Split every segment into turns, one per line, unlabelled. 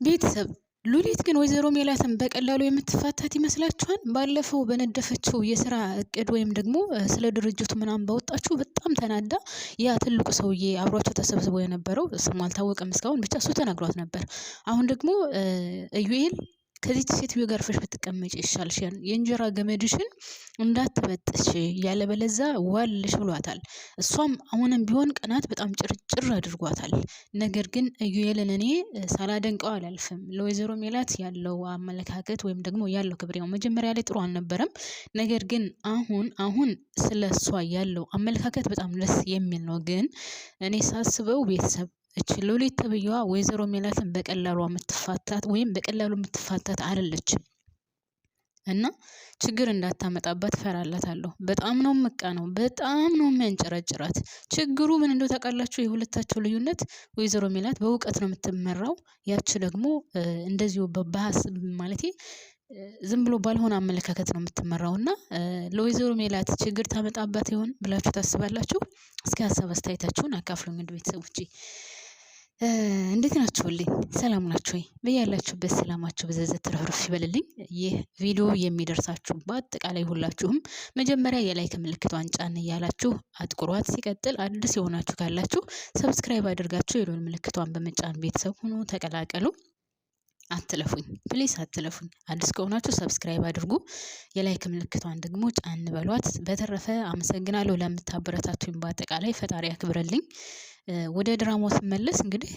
ቤተሰብ ሉሊት ግን ወይዘሮ ሜላትን በቀላሉ የምትፋታት ይመስላችኋል? ባለፈው በነደፈችው የስራ እቅድ ወይም ደግሞ ስለ ድርጅቱ ምናምን ባወጣችሁ በጣም ተናዳ ያ ትልቁ ሰውዬ አብሯቸው ተሰብስቦ የነበረው ስሙ አልታወቀም እስካሁን ብቻ እሱ ተነግሯት ነበር። አሁን ደግሞ ኢዩኤል ከዚች ሴትዮ ጋር አርፈሽ ብትቀመጪ ይሻልሻል፣ የእንጀራ ገመድሽን እንዳትበጥሽ ያለበለዛ ዋልሽ ብሏታል። እሷም አሁንም ቢሆን ቅናት በጣም ጭርጭር አድርጓታል። ነገር ግን ኢዩኤልን እኔ ሳላደንቀው አላልፍም። ለወይዘሮ ሜላት ያለው አመለካከት ወይም ደግሞ ያለው ክብር ያው መጀመሪያ ላይ ጥሩ አልነበረም። ነገር ግን አሁን ስለ እሷ ያለው አመለካከት በጣም ደስ የሚል ነው። ግን እኔ ሳስበው ቤተሰብ እቺ ሉሊት ተብዬዋ ወይዘሮ ሜላትን በቀላሉ የምትፋታት ወይም በቀላሉ የምትፋታት አይደለችም። እና ችግር እንዳታመጣባት ፈራላታለሁ። በጣም ነው ነው በጣም ነው የሚያንጨረጭራት። ችግሩ ምን እንደው ታውቃላችሁ? የሁለታቸው ልዩነት ወይዘሮ ሜላት በእውቀት ነው የምትመራው፣ ያቺ ደግሞ እንደዚሁ በባስ ማለቴ ዝም ብሎ ባልሆነ አመለካከት ነው የምትመራው። እና ለወይዘሮ ሜላት ችግር ታመጣባት ይሆን ብላችሁ ታስባላችሁ? እስኪ ሀሳብ አስተያየታችሁን አካፍሉኝ እንደ ቤተሰቦቼ። እንዴት ናችሁልኝ? ሰላም ናችሁ ወይ? በያላችሁበት ሰላማችሁ በዘዘት ትረፍርፍ ይበልልኝ። ይህ ቪዲዮ የሚደርሳችሁ በአጠቃላይ ሁላችሁም መጀመሪያ የላይክ ምልክቷን ጫን እያላችሁ አጥቁሯት። ሲቀጥል አዲስ የሆናችሁ ካላችሁ ሰብስክራይብ አድርጋችሁ የደወል ምልክቷን በመጫን ቤተሰብ ሁኑ፣ ተቀላቀሉ። አትለፉኝ ፕሊስ አትለፉኝ። አዲስ ከሆናችሁ ሰብስክራይብ አድርጉ፣ የላይክ ምልክቷን ደግሞ ጫን በሏት። በተረፈ አመሰግናለሁ ለምታበረታቱኝ። በአጠቃላይ ፈጣሪ ያክብረልኝ። ወደ ድራማው ስመለስ እንግዲህ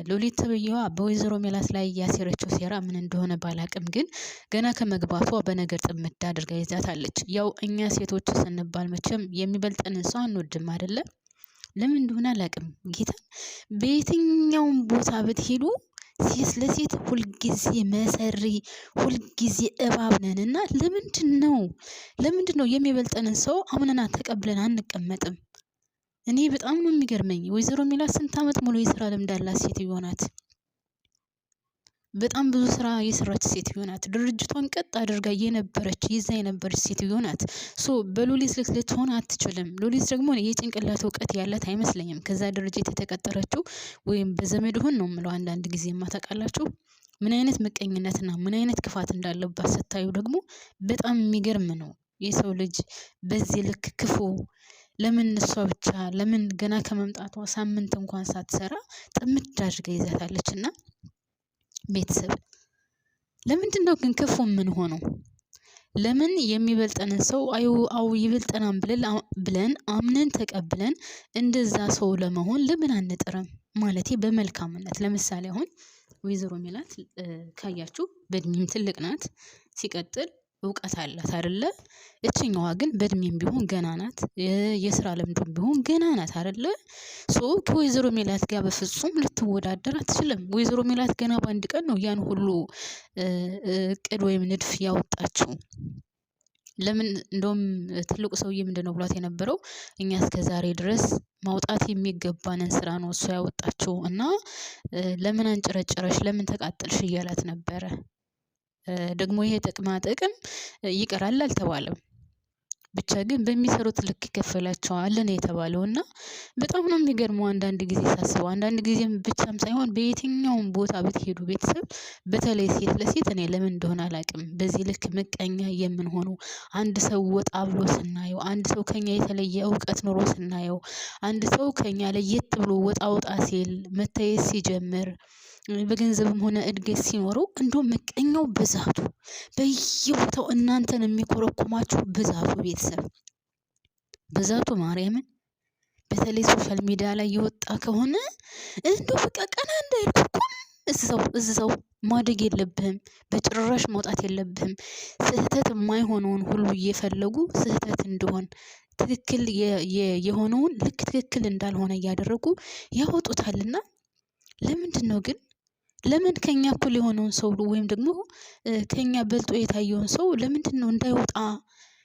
ሉሊት ተብዬዋ በወይዘሮ ሜላት ላይ ያሴረችው ሴራ ምን እንደሆነ ባላቅም ግን ገና ከመግባቷ በነገር ጥምድ አድርጋ ይዛታለች። ያው እኛ ሴቶች ስንባል መቼም የሚበልጠንን ሰው አንወድም አይደለ? ለምን እንደሆነ አላቅም። ጌታን በየትኛውም ቦታ ብትሄዱ ሴት ለሴት ሁልጊዜ መሰሪ፣ ሁልጊዜ እባብ ነን። እና ለምንድን ነው የሚበልጠንን ሰው አምነና ተቀብለን አንቀመጥም? እኔ በጣም ነው የሚገርመኝ። ወይዘሮ ሜላት ስንት ዓመት ሙሉ የስራ ልምድ አላት ሴትዮ ናት። በጣም ብዙ ስራ የሰራች ሴትዮ ናት። ድርጅቷን ቀጥ አድርጋ ይዛ የነበረች ሴትዮ ናት። በሉሊት ልክ ልትሆን አትችልም። ሉሊት ደግሞ የጭንቅላት እውቀት ያላት አይመስለኝም። ከዛ ድርጅት የተቀጠረችው ወይም በዘመድ ሆን ነው የምለው። አንዳንድ ጊዜ ታውቃላችሁ ምን አይነት ምቀኝነትና ምን አይነት ክፋት እንዳለባት ስታዩ ደግሞ በጣም የሚገርም ነው። የሰው ልጅ በዚህ ልክ ክፉ ለምን እሷ ብቻ ለምን ገና ከመምጣቷ ሳምንት እንኳን ሳትሰራ ጥምድ አድርጋ ይዛታለች? እና ቤተሰብ ለምንድን ነው ግን ክፉ ምን ሆነው? ለምን የሚበልጠንን ሰው አው ይበልጠናል ብለን አምነን ተቀብለን እንደዛ ሰው ለመሆን ለምን አንጥርም? ማለቴ በመልካምነት ለምሳሌ አሁን ወይዘሮ ሜላት ካያችሁ በእድሜም ትልቅ ናት። ሲቀጥል እውቀት አላት አይደለ? እችኛዋ ግን በእድሜም ቢሆን ገና ናት። የስራ ልምዱም ቢሆን ገና ናት አይደለ? ከወይዘሮ ሜላት ጋር በፍጹም ልትወዳደር አትችልም። ወይዘሮ ሜላት ገና በአንድ ቀን ነው ያን ሁሉ እቅድ ወይም ንድፍ ያወጣችው። ለምን እንደውም ትልቁ ሰውዬ ምንድነው ብሏት የነበረው? እኛ እስከ ዛሬ ድረስ ማውጣት የሚገባንን ስራ ነው እሷ ያወጣችው እና ለምን አንጨረጨረሽ፣ ለምን ተቃጠልሽ እያላት ነበረ። ደግሞ ይሄ ጥቅማ ጥቅም ይቀራል አልተባለም። ብቻ ግን በሚሰሩት ልክ ይከፈላቸዋል ነው የተባለው። እና በጣም ነው የሚገርመው አንዳንድ ጊዜ ሳስበው። አንዳንድ ጊዜም ብቻም ሳይሆን በየትኛውም ቦታ ብትሄዱ ቤተሰብ በተለይ ሴት ለሴት እኔ ለምን እንደሆነ አላውቅም በዚህ ልክ ምቀኛ የምንሆነው። አንድ ሰው ወጣ ብሎ ስናየው፣ አንድ ሰው ከኛ የተለየ እውቀት ኖሮ ስናየው፣ አንድ ሰው ከኛ ለየት ብሎ ወጣ ሲል መታየት ሲጀምር፣ በገንዘብም ሆነ እድገት ሲኖረው እንደውም ምቀኛው ብዛቱ በየቦታው እናንተን የሚኮረኩማችሁ ብዛቱ ብዛቱ ማርያምን በተለይ ሶሻል ሚዲያ ላይ የወጣ ከሆነ እንደው በቃ ቀና እንዳይልኩም እዛው ማደግ የለብህም፣ በጭራሽ መውጣት የለብህም። ስህተት የማይሆነውን ሁሉ እየፈለጉ ስህተት እንደሆን ትክክል የሆነውን ልክ ትክክል እንዳልሆነ እያደረጉ ያወጡታልና ለምንድን ነው ግን ለምን ከኛ እኩል የሆነውን ሰው ወይም ደግሞ ከኛ በልጦ የታየውን ሰው ለምንድን ነው እንዳይወጣ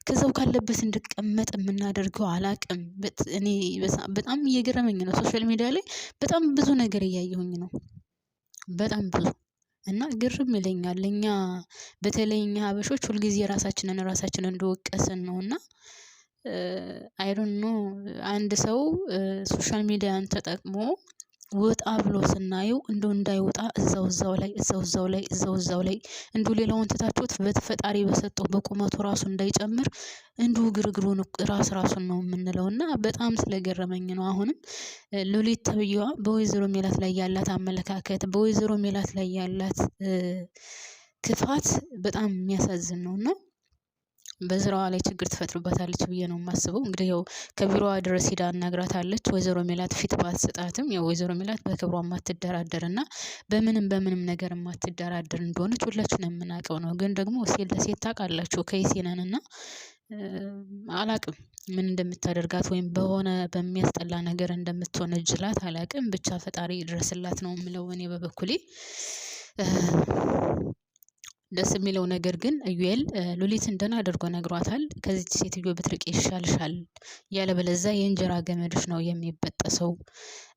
ከዛው ካለበት እንድቀመጥ የምናደርገው? አላቅም። እኔ በጣም እየገረመኝ ነው። ሶሻል ሚዲያ ላይ በጣም ብዙ ነገር እያየሁኝ ነው። በጣም ብዙ እና ግርም ይለኛል። እኛ በተለይ እኛ ሀበሾች ሁልጊዜ ራሳችንን እንደወቀስን ነውና አይ ዶንት ኖ አንድ ሰው ሶሻል ሚዲያን ተጠቅሞ ወጣ ብሎ ስናየው እንደው እንዳይወጣ እዛው ላይ እንደው ሌላውን ትታችሁት በፈጣሪ በሰጠው በቁመቱ ራሱ እንዳይጨምር እንደው ግርግሩን ራሱን ነው የምንለውና በጣም ስለገረመኝ ነው። አሁንም ሉሊት ተብዬዋ በወይዘሮ ሜላት ላይ ያላት አመለካከት በወይዘሮ ሜላት ላይ ያላት ክፋት በጣም የሚያሳዝን ነውና በስራዋ ላይ ችግር ትፈጥርበታለች ብዬ ነው የማስበው። እንግዲህ ያው ከቢሮዋ ድረስ ሂዳ አናግራታለች። ወይዘሮ ሜላት ፊት ባትሰጣትም ያው ወይዘሮ ሜላት በክብሯ የማትደራደርና በምንም ነገር የማትደራደር እንደሆነች ሁላችንም የምናውቀው ነው። ግን ደግሞ ሴት ለሴት ታውቃላችሁ ከይሴነንና አላቅም ምን እንደምታደርጋት ወይም በሆነ በሚያስጠላ ነገር እንደምትወነጅላት አላቅም። ብቻ ፈጣሪ ይድረስላት ነው የምለው እኔ በበኩሌ። ደስ የሚለው ነገር ግን ኢዩኤል ሉሊትን ደህና አድርጎ ነግሯታል። ከዚች ሴትዮ ብትርቅ ይሻልሻል፣ ያለበለዚያ የእንጀራ ገመድሽ ነው የሚበጠሰው።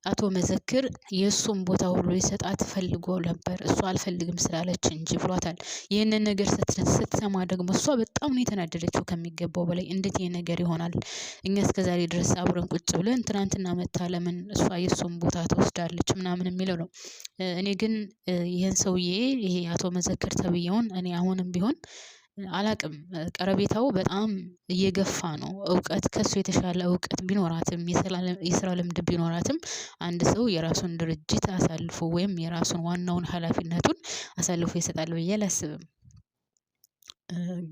አቶ መዘክር የእሱን ቦታ ሁሉ ይሰጣት ፈልጎ ነበር፣ እሷ አልፈልግም ስላለች እንጂ ብሏታል። ይህንን ነገር ስትሰማ ደግሞ እሷ በጣም ነው የተናደደችው ከሚገባው በላይ። እንዴት ይሄ ነገር ይሆናል? እኛ እስከዛሬ ድረስ አብረን ቁጭ ብለን ትናንትና መታ ለምን እሷ የእሱን ቦታ ትወስዳለች ምናምን የሚለው ነው። እኔ ግን ይህን ሰውዬ ይሄ አቶ መዘክር ተብዬውን እኔ አሁንም ቢሆን አላቅም ቀረቤታው በጣም እየገፋ ነው። እውቀት ከሱ የተሻለ እውቀት ቢኖራትም የስራ ልምድ ቢኖራትም አንድ ሰው የራሱን ድርጅት አሳልፎ ወይም የራሱን ዋናውን ኃላፊነቱን አሳልፎ ይሰጣል ብዬ አላስብም።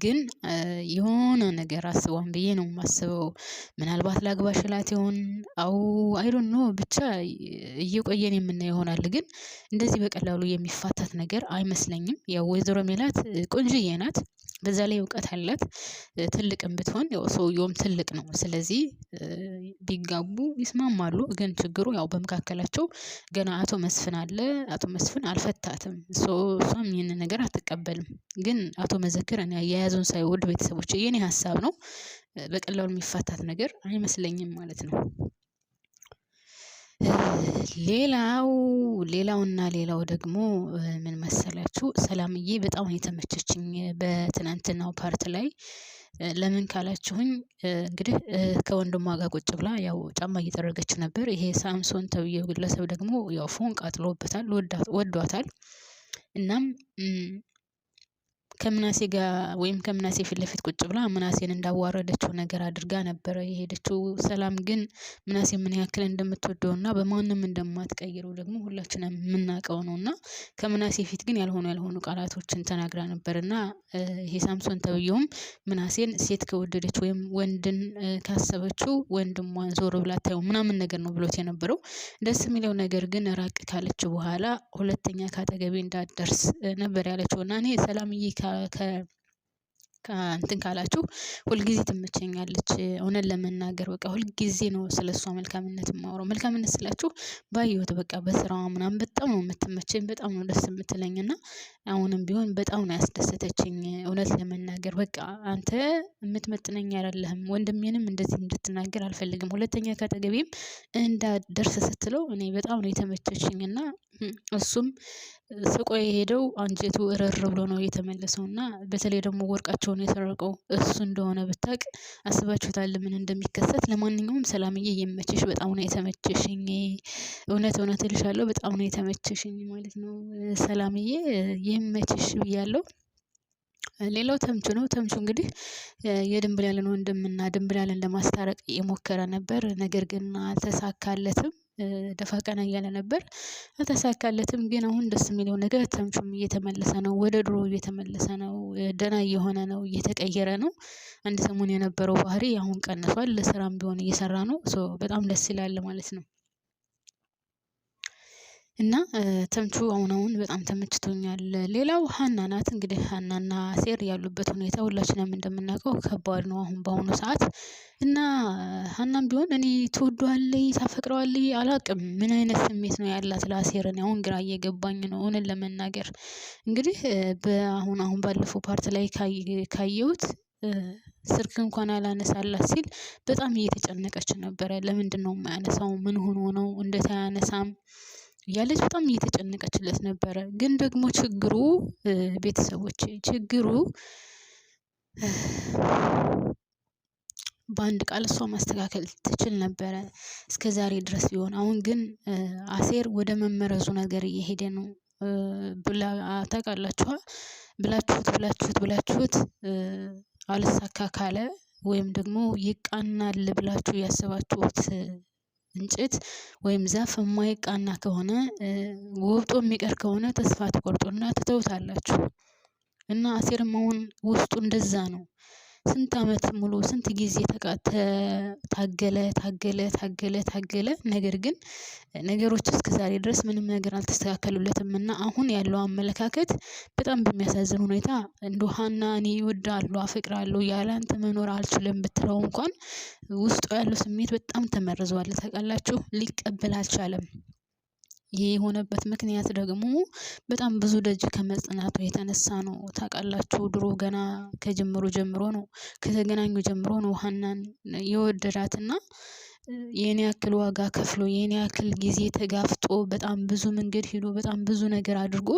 ግን የሆነ ነገር አስቧን ብዬ ነው የማስበው። ምናልባት ላግባሽ እላት ይሆን አይ ዶንት ኖ ብቻ እየቆየን የምናየው ይሆናል። ግን እንደዚህ በቀላሉ የሚፋታት ነገር አይመስለኝም። ያው ወይዘሮ ሜላት ቆንጅዬ ናት፣ በዛ ላይ እውቀት አላት። ትልቅም ብትሆን ያው ሰውየውም ትልቅ ነው። ስለዚህ ቢጋቡ ይስማማሉ። ግን ችግሩ ያው በመካከላቸው ገና አቶ መስፍን አለ። አቶ መስፍን አልፈታትም። እሷም ይህንን ነገር አትቀበልም። ግን አቶ መዘክር እኔ የያዙን ሳይወድ ቤተሰቦች የኔ ሀሳብ ነው፣ በቀላሉ የሚፋታት ነገር አይመስለኝም ማለት ነው። ሌላው ደግሞ ምን መሰላችሁ? ሰላምዬ በጣም የተመቸችኝ በትናንትናው ፓርት ላይ። ለምን ካላችሁኝ እንግዲህ ከወንድሟ ጋር ቁጭ ብላ ያው ጫማ እየጠረገች ነበር። ይሄ ሳምሶን ተብዬው ግለሰብ ደግሞ ያው ፎን ቃጥሎበታል፣ ወዷታል። እናም ከምናሴ ጋር ወይም ከምናሴ ፊት ለፊት ቁጭ ብላ ምናሴን እንዳዋረደችው ነገር አድርጋ ነበረ የሄደችው። ሰላም ግን ምናሴ ምን ያክል እንደምትወደውና በማንም እንደማትቀይረው ደግሞ ሁላችንም የምናውቀው ነውና ከምናሴ ፊት ግን ያልሆኑ ቃላቶችን ተናግራ ነበርና ይሄ ሳምሶን ተብዬውም ምናሴን ሴት ከወደደች ወይም ወንድን ካሰበችው ወንድሟን ዞር ብላ ታየው ምናምን ነገር ነው ብሎት የነበረው። ደስ የሚለው ነገር ግን ራቅ ካለች በኋላ ሁለተኛ ካጠገቤ እንዳትደርስ ነበር ያለችው። እና እኔ ሰላምዬ ከእንትን ካላችሁ ሁልጊዜ ትመቸኛለች። እውነት ለመናገር በቃ ሁልጊዜ ነው ስለሷ መልካምነት የማወራው። መልካምነት ስላችሁ ባየሁት በቃ በስራዋ ምናምን በጣም ነው የምትመቸኝ፣ በጣም ነው ደስ የምትለኝ። እና አሁንም ቢሆን በጣም ነው ያስደሰተችኝ። እውነት ለመናገር በቃ አንተ የምትመጥነኝ አይደለህም፣ ወንድሜንም እንደዚህ እንድትናገር አልፈልግም፣ ሁለተኛ ካጠገቤም እንዳደርስ ስትለው እኔ በጣም ነው የተመቸችኝ። እና እሱም ስቆ የሄደው አንጀቱ እረር ብሎ ነው የተመለሰው። እና በተለይ ደግሞ ወርቃቸውን የሰረቀው እሱ እንደሆነ ብታቅ አስባችሁታል ምን እንደሚከሰት። ለማንኛውም ሰላምዬ ይመችሽ፣ በጣም ነው የተመቸሽኝ። እውነት እልሻለሁ በጣም ነው የተመቸሽኝ ማለት ነው። ሰላምዬ ይመችሽ ብያለሁ። ሌላው ተምቹ ነው። ተምቹ እንግዲህ የድንብላልን ወንድምና ድንብላልን ለማስታረቅ የሞከረ ነበር። ነገር ግን አልተሳካለትም። ደፋ ቀና እያለ ነበር፣ አልተሳካለትም። ግን አሁን ደስ የሚለው ነገር ተምቹም እየተመለሰ ነው፣ ወደ ድሮ እየተመለሰ ነው፣ ደህና እየሆነ ነው፣ እየተቀየረ ነው። አንድ ሰሞን የነበረው ባህሪ አሁን ቀንሷል። ለስራም ቢሆን እየሰራ ነው። በጣም ደስ ይላል ማለት ነው። እና ተምቹ አሁን በጣም ተመችቶኛል። ሌላው ሀና ናት። እንግዲህ ሀናና አሴር ያሉበት ሁኔታ ሁላችንም እንደምናውቀው ከባድ ነው አሁን በአሁኑ ሰዓት። እና ሀናም ቢሆን እኔ ትወደዋለች፣ ታፈቅረዋለች፣ አላቅም ምን አይነት ስሜት ነው ያላት ለአሴር። እኔ አሁን ግራ እየገባኝ ነው እውነት ለመናገር። እንግዲህ አሁን ባለፈው ፓርት ላይ ካየሁት ስልክ እንኳን አላነሳላት ሲል በጣም እየተጨነቀች ነበረ። ለምንድን ነው የማያነሳው? ምን ሆኖ ነው እንዴት አያነሳም እያለች በጣም እየተጨነቀችለት ነበረ። ግን ደግሞ ችግሩ ቤተሰቦች በአንድ ቃል እሷ ማስተካከል ትችል ነበረ እስከ ዛሬ ድረስ ቢሆን። አሁን ግን አሴር ወደ መመረዙ ነገር እየሄደ ነው ብላ ታውቃላችኋ። ብላችሁት አልሳካ ካለ ወይም ደግሞ ይቃናል ብላችሁ ያሰባችሁት እንጨት ወይም ዛፍ የማይቃና ከሆነ ወብጦ የሚቀር ከሆነ ተስፋ ትቆርጡና ትተውታላችሁ። እና አሴርም አሁን ውስጡ እንደዛ ነው። ስንት አመት ሙሉ ስንት ጊዜ ታገለ። ነገር ግን ነገሮች እስከዛሬ ድረስ ምንም ነገር አልተስተካከሉለትም። እና አሁን ያለው አመለካከት በጣም በሚያሳዝን ሁኔታ እንደው ሀና እኔ እወድሃለሁ አፈቅርሃለሁ ያለ አንተ መኖር አልችልም ብትለው እንኳን ውስጡ ያለው ስሜት በጣም ተመርዟል። ታውቃላችሁ፣ ሊቀበል አልቻለም። ይህ የሆነበት ምክንያት ደግሞ በጣም ብዙ ደጅ ከመጽናቱ የተነሳ ነው። ታውቃላችሁ፣ ድሮ ገና ጀምሮ ነው ከተገናኙ ጀምሮ ነው ሀናን የወደዳትና የኔ ያክል ዋጋ ከፍሎ የኔ ያክል ጊዜ ተጋፍጦ በጣም ብዙ መንገድ ሄዶ በጣም ብዙ ነገር አድርጎ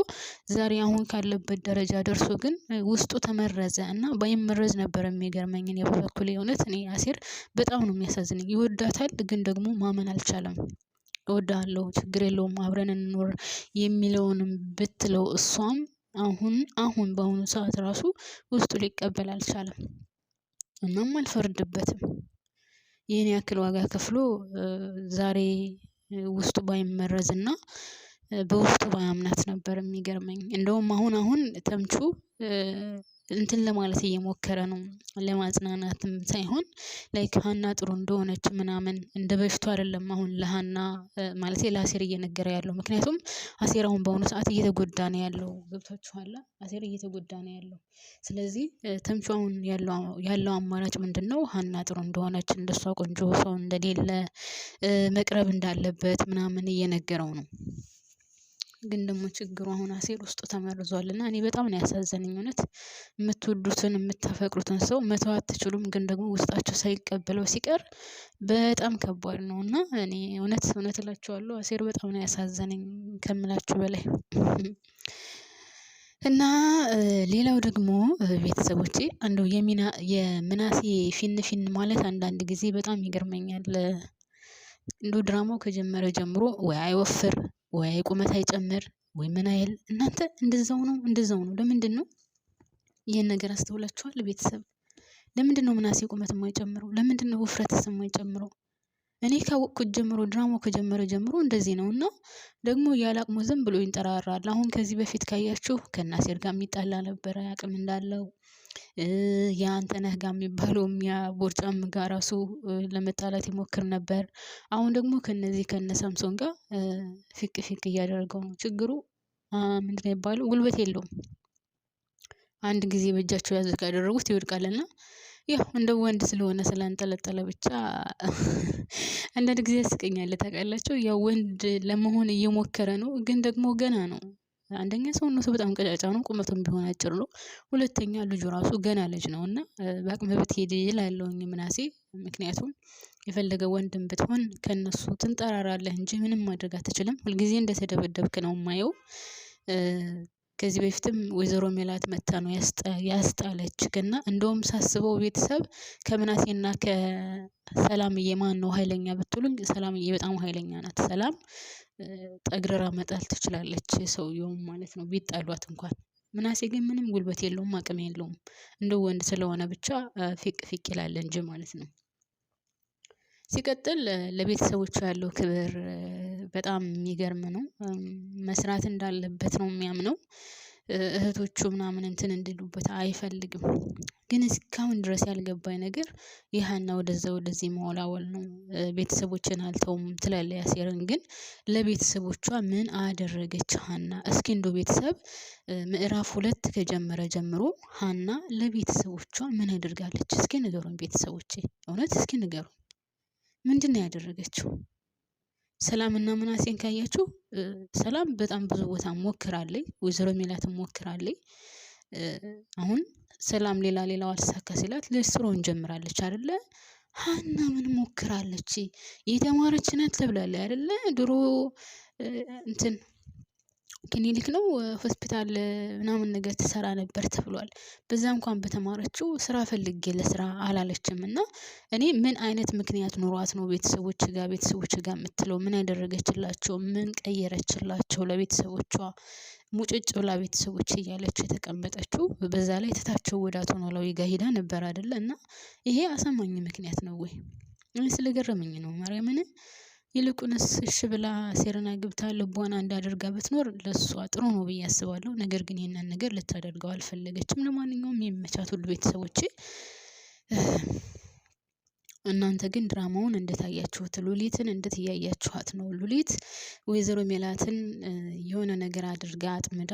ዛሬ አሁን ካለበት ደረጃ ደርሶ ግን ውስጡ ተመረዘ። እና ባይመረዝ ነበር የሚገርመኝ። እኔ በበኩሌ እውነት እኔ አሴር በጣም ነው የሚያሳዝነኝ። ይወዳታል ግን ደግሞ ማመን አልቻለም። እወድሃለሁ ችግር የለውም አብረን እንኖር የሚለውንም ብትለው እሷም አሁን በአሁኑ ሰዓት ራሱ ውስጡ ሊቀበል አልቻለም። እናም አልፈርድበትም። ይህን ያክል ዋጋ ከፍሎ ዛሬ ውስጡ ባይመረዝና በውስጡ ባያምናት ነበር የሚገርመኝ። እንደውም አሁን ተምቹ እንትን ለማለት እየሞከረ ነው፣ ለማጽናናትም ሳይሆን ላይክ ሀና ጥሩ እንደሆነች ምናምን እንደ በፊቱ አይደለም አሁን ለሀና ማለት ለአሴር እየነገረ ያለው። ምክንያቱም አሴር አሁን በአሁኑ ሰዓት እየተጎዳ ነው ያለው። ገብቷችኋል? አሴር እየተጎዳ ነው ያለው። ስለዚህ ተምቹ አሁን ያለው አማራጭ ምንድነው? ሀና ጥሩ እንደሆነች እንደሷ ቆንጆ ሰው እንደሌለ መቅረብ እንዳለበት ምናምን እየነገረው ነው። ግን ደግሞ ችግሩ አሁን አሴር ውስጡ ተመርዟልና እኔ በጣም ነው ያሳዘነኝ። እውነት የምትወዱትን የምታፈቅሩትን ሰው መተው አትችሉም፣ ግን ደግሞ ውስጣችሁ ሳይቀበለው ሲቀር በጣም ከባድ ነው። እና እኔ እውነት እላችኋለሁ አሴር በጣም ነው ያሳዘነኝ ከምላችሁ በላይ። እና ሌላው ደግሞ ቤተሰቦቼ እንደው የምናሴ ፊን ማለት አንዳንድ ጊዜ በጣም ይገርመኛል። እንደው ድራማው ከጀመረ ጀምሮ ወይ አይወፍር ወይ ቁመት አይጨምር ወይ ምን አይል። እናንተ እንደዛው ነው። ለምንድን ነው ይሄን ነገር አስተውላችኋል? ቤተሰብ ለምንድን ነው ምናሴ ቁመት የማይጨምረው? ለምንድን ነው ውፍረትስ የማይጨምረው? እኔ ካወቅኩት ጀምሮ ድራማው ከጀመረ ጀምሮ እንደዚህ ነው። እና ደግሞ ያላቅሙ ዝም ብሎ ይንጠራራል። አሁን ከዚህ በፊት ካያችሁ ከናሴር ጋር የሚጣላ ነበረ አቅም እንዳለው። የአንተነህ ጋር የሚባለው ቦርጫም ጋር ራሱ ለመጣላት ይሞክር ነበር። አሁን ደግሞ ከነ ሳምሶን ጋር ፊቅ እያደረገው ነው። ችግሩ ምንድነው የሚባለው? ጉልበት የለውም። አንድ ጊዜ በእጃቸው ያዝ ካደረጉት ይወድቃልና ያው እንደ ወንድ ስለሆነ ስላንጠለጠለ ብቻ አንዳንድ ጊዜ ያስቀኛል። ታውቃላችሁ፣ ያው ወንድ ለመሆን እየሞከረ ነው፣ ግን ደግሞ ገና ነው። አንደኛ ሰውነቱ በጣም ቀጫጫ ነው፣ ቁመቱም ቢሆን አጭር ነው። ሁለተኛ ልጁ ራሱ ገና ልጅ ነው። እና በአቅም ብትሄድ ይላለሁኝ ምናሴ። ምክንያቱም የፈለገ ወንድም ብትሆን ከነሱ ትንጠራራለህ እንጂ ምንም ማድረግ አትችልም። ሁልጊዜ እንደተደበደብክ ነው የማየው። ከዚህ በፊትም ወይዘሮ ሜላት መታ ነው ያስጣለችክና እንደውም ሳስበው ቤተሰብ ከምናሴና ከሰላምዬ ማን ነው ኃይለኛ ብትሉኝ፣ ሰላምዬ በጣም ኃይለኛ ናት። ሰላም ጠግረራ መጣል ትችላለች ሰውየውም ማለት ነው ቢጣሏት እንኳን። ምናሴ ግን ምንም ጉልበት የለውም፣ አቅም የለውም። እንደ ወንድ ስለሆነ ብቻ ፊቅ ይላል እንጂ ማለት ነው። ሲቀጥል ለቤተሰቦቹ ያለው ክብር በጣም የሚገርም ነው። መስራት እንዳለበት ነው የሚያምነው። እህቶቹ ምናምን እንትን እንድሉበት አይፈልግም። ግን እስካሁን ድረስ ያልገባኝ ነገር የሀና ወደዚህ መወላወል ነው። ቤተሰቦችን አልተውም ትላለ ያሴርን። ግን ለቤተሰቦቿ ምን አደረገች ሀና? እስኪ እንደው ቤተሰብ ምዕራፍ 2 ከጀመረ ጀምሮ ሀና ለቤተሰቦቿ ምን አድርጋለች? እስኪ ንገሩን ቤተሰቦቼ፣ እውነት እስኪ ንገሩን። ምንድን ነው ያደረገችው? ሰላምና ምናሴን ካያችሁ ሰላም በጣም ብዙ ቦታ ሞክራለች፣ ወይዘሮ ሜላትም ሞክራለች። አሁን ሰላም ሌላው አልተሳካ ሲላት ልስሮን ጀምራለች አይደለ? ሀና ምን ሞክራለች? የተማረች ናት ተብላለች አይደለ? ድሮ እንትን ክሊኒክ ነው ሆስፒታል ምናምን ነገር ትሰራ ነበር ተብሏል። በዛ እንኳን በተማረችው ስራ ፈልጌ ለስራ አላለችም። እና እኔ ምን አይነት ምክንያት ኖሯት ነው ቤተሰቦች ጋር የምትለው? ምን ያደረገችላቸው? ምን ቀየረችላቸው ለቤተሰቦቿ? ሙጭጭ ብላ ቤተሰቦች እያለች የተቀመጠችው በዛ ላይ ትታቸው ወደ አቶ ኖላዊ ጋር ሄዳ ነበር አይደለ? እና ይሄ አሳማኝ ምክንያት ነው ወይ? እኔ ስለገረመኝ ነው ማርያምን። ይልቁንስ እሺ ብላ ሴረና ግብታ ልቧን አንድ አድርጋ ብትኖር ለሷ ጥሩ ነው ብዬ አስባለሁ። ነገር ግን ይሄንን ነገር ልታደርገው አልፈለገችም። ለማንኛውም ይመቻት ውድ ቤተሰቦቼ። እናንተ ግን ድራማውን እንዴት አያችሁት? ሉሊትን እንዴት እያያችኋት ነው? ሉሊት ወይዘሮ ሜላትን የሆነ ነገር አድርጋ አጥምዳ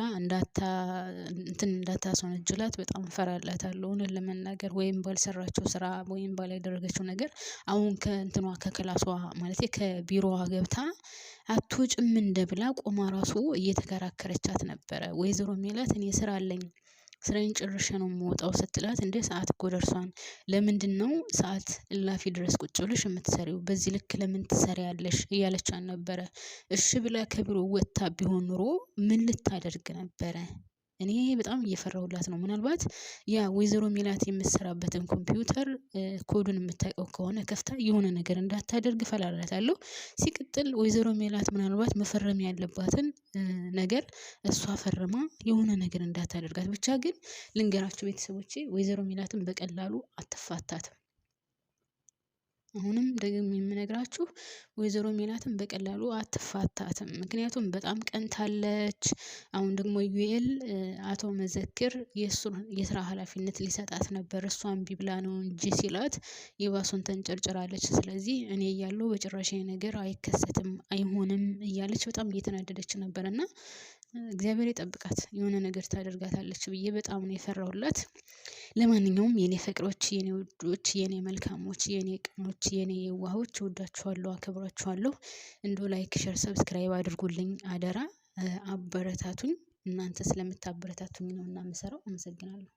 እንዳታስወነጅላት በጣም እፈራላታለሁ። እውነት ለመናገር ወይም ባልሰራችው ስራ ወይም ባላደረገችው ነገር አሁን ከክላሷ ማለቴ ከቢሮዋ ገብታ አትወጭም እንደ ብላ ቆማ ራሱ እየተከራከረቻት ነበረ። ወይዘሮ ሜላት እኔ ስራ አለኝ ስራዬን ጨርሼ ነው የምወጣው ስትላት፣ እንደ ሰዓት እኮ ደርሷን ለምንድነው ሰዓት እላፊ ድረስ ቁጭ ብለሽ የምትሰሪው? በዚህ ልክ ለምን ትሰሪያለሽ? እያለቻት ነበረ። እሺ ብላ ከቢሮ ወጥታ ቢሆን ኑሮ ምን ልታደርግ ነበረ? እኔ በጣም እየፈራሁላት ነው። ምናልባት ያ ወይዘሮ ሜላት የምትሰራበትን ኮምፒውተር ኮዱን የምታውቀው ከሆነ ከፍታ የሆነ ነገር እንዳታደርግ እፈራላታለሁ። ሲቀጥል ወይዘሮ ሜላት ምናልባት መፈረም ያለባትን ነገር እሷ ፈርማ የሆነ ነገር እንዳታደርጋት። ብቻ ግን ልንገራችሁ ቤተሰቦቼ፣ ወይዘሮ ሜላትን በቀላሉ አትፋታትም። አሁንም ደግሞ የምነግራችሁ ወይዘሮ ሜላትን በቀላሉ አትፋታትም። ምክንያቱም በጣም ቀንታለች። አሁን ደግሞ ዩኤል አቶ መዘክር የስራ ኃላፊነት ሊሰጣት ነበር፣ እሷ እምቢ ብላ ነው እንጂ ሲላት የባሱን ተንጨርጭራለች። ስለዚህ እኔ እያለሁ በጭራሽ ነገር አይከሰትም አይሆንም እያለች በጣም እየተናደደች ነበር። እና እግዚአብሔር ይጠብቃት፣ የሆነ ነገር ታደርጋታለች ብዬ በጣም ነው የፈራሁላት። ለማንኛውም የኔ ፍቅሮች፣ የኔ ውዶች፣ የኔ መልካሞች፣ የኔ ቅኖች፣ የኔ የዋሆች እወዳችኋለሁ፣ አከብራችኋለሁ። እንደው ላይክ፣ ሼር፣ ሰብስክራይብ አድርጉልኝ አደራ። አበረታቱኝ። እናንተ ስለምታበረታቱኝ ነው እና የምሰራው። አመሰግናለሁ።